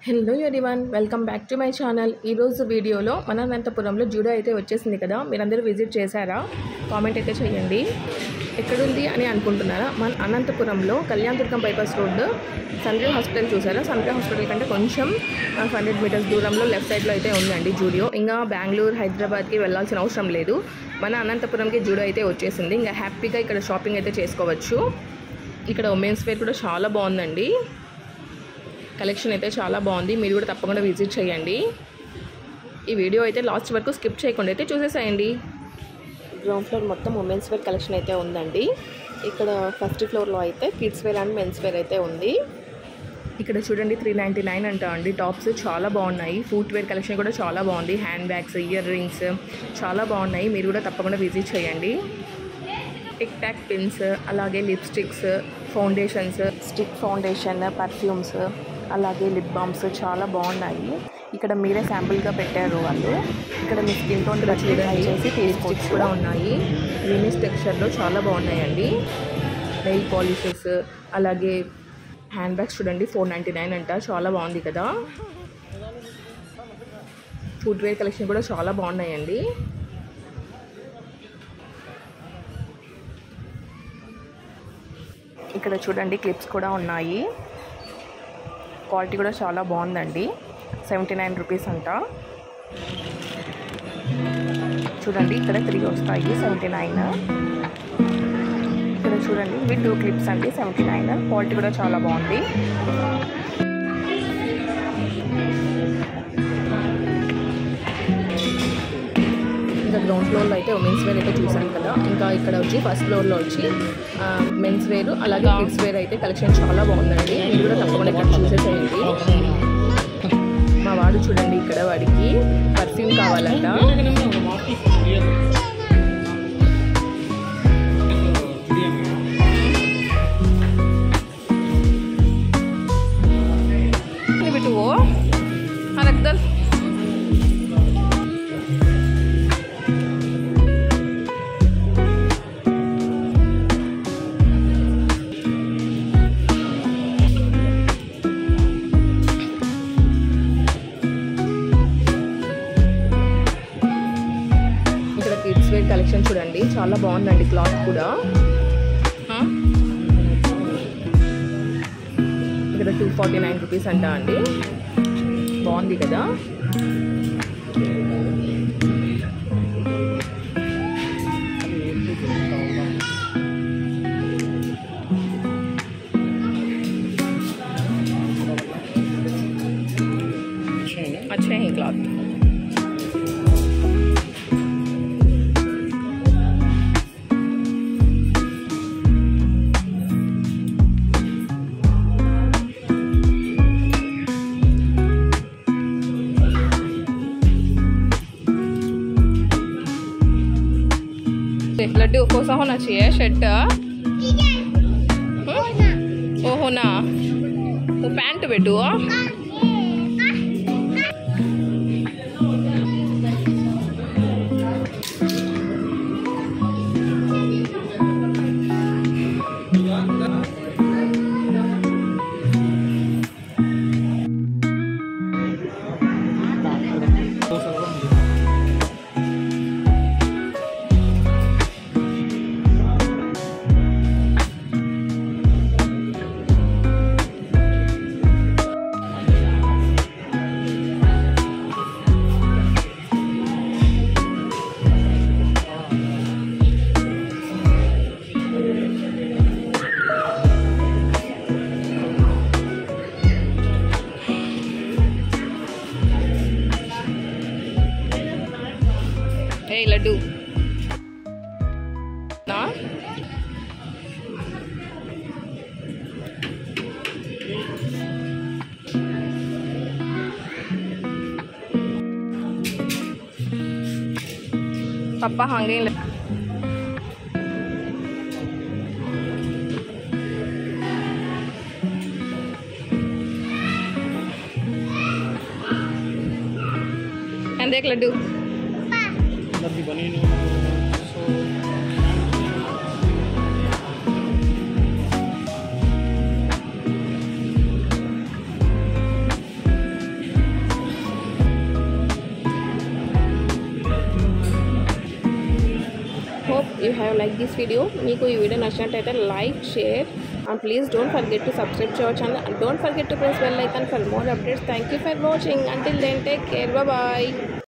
Hello everyone, welcome back to my channel. ఈరోజు వీడియోలో మన అనంతపురంలో జూడో అయితే వచ్చేసింది కదా, మీరందరూ విజిట్ చేశారా? కామెంట్ అయితే చేయండి. ఎక్కడుంది అని అనుకుంటున్నారా? మన అనంతపురంలో Kalyanadurgam bypass road Sunrise Hospital చూసారా? సన్రైజ్ హాస్పిటల్ కంటే కొంచెం 100 మీటర్స్ దూరంలో లెఫ్ట్ సైడ్లో అయితే ఉందండి జూడియో. ఇంకా బెంగళూరు, హైదరాబాద్కి వెళ్ళాల్సిన అవసరం లేదు. మన అనంతపురంకి జూడో అయితే వచ్చేసింది. ఇంకా హ్యాపీగా ఇక్కడ షాపింగ్ అయితే చేసుకోవచ్చు. ఇక్కడ ఉమెన్స్ వేర్ కూడా చాలా బాగుందండి. కలెక్షన్ అయితే చాలా బాగుంది. మీరు కూడా తప్పకుండా విజిట్ చేయండి. ఈ వీడియో అయితే లాస్ట్ వరకు స్కిప్ చేయకుండా అయితే చూసేసేయండి. గ్రౌండ్ ఫ్లోర్ మొత్తం ఉమెన్స్ వేర్ కలెక్షన్ అయితే ఉందండి. ఇక్కడ ఫస్ట్ ఫ్లోర్లో అయితే kids wear and men's wear అయితే ఉంది. ఇక్కడ చూడండి 399 అంట అండి. టాప్స్ చాలా బాగున్నాయి. ఫుట్ వేర్ కలెక్షన్ కూడా చాలా బాగుంది. హ్యాండ్ బ్యాగ్స్, ఇయర్ రింగ్స్ చాలా బాగున్నాయి. మీరు కూడా తప్పకుండా విజిట్ చేయండి. టిక్ టాక్ పిన్స్, అలాగే lipsticks, foundations, stick foundation, perfumes, అలాగే లిప్ బామ్స్ చాలా బాగున్నాయి. ఇక్కడ మీరే శాంపుల్గా పెట్టారు వాళ్ళు. ఇక్కడ మీ స్కిన్ టోన్ ట్రై చేసి తీసుకోవచ్చు కూడా ఉన్నాయి. యూనిస్ టెక్స్చర్లో చాలా బాగున్నాయండి. నెయిల్ పాలిషెస్, అలాగే హ్యాండ్ బ్యాగ్స్ చూడండి 499 అంట. చాలా బాగుంది కదా. ఫుట్వేర్ కలెక్షన్ కూడా చాలా బాగున్నాయండి. ఇక్కడ చూడండి క్లిప్స్ కూడా ఉన్నాయి. క్వాలిటీ కూడా చాలా బాగుందండి. 79 రూపీస్ అంట. చూడండి ఇక్కడ 3 వస్తాయి 79. ఇక్కడ చూడండి ఇవి 2 క్లిప్స్ అండి 79. క్వాలిటీ కూడా చాలా బాగుంది. ఇంకా గ్రౌండ్ ఫ్లోర్లో అయితే ఉమెన్స్ వేర్ అయితే చూసాను కదా. ఇంకా ఇక్కడ వచ్చి ఫస్ట్ ఫ్లోర్లో వచ్చి మెన్స్ వేర్, అలాగే కిడ్స్ వేర్ అయితే కలెక్షన్ చాలా బాగుందండి. మీరు కూడా తప్పకుండా ఇక్కడ చూసేసేయండి. మా వాడు చూడండి ఇక్కడ వాడికి పర్ఫ్యూమ్ కావాలంట. కలెక్షన్ చూడండి చాలా బాగుందండి. క్లాత్ కూడా ఇక్కడ 249 రూపీస్ అంట అండి. బాగుంది కదా. अच्छा है क्लॉथ. लड्डू कोसा होना चाहिए शर्ट? वो होना वो पैंट बेटू. Hey Laddu. Na? Papa hanging. And देख laddu. You have like this video. మీకు ఈ వీడియో నచ్చినట్టయితే like, share and please don't forget to subscribe to our channel and don't forget to press bell icon for more updates. Thank you for watching. Until then, take care. Bye bye.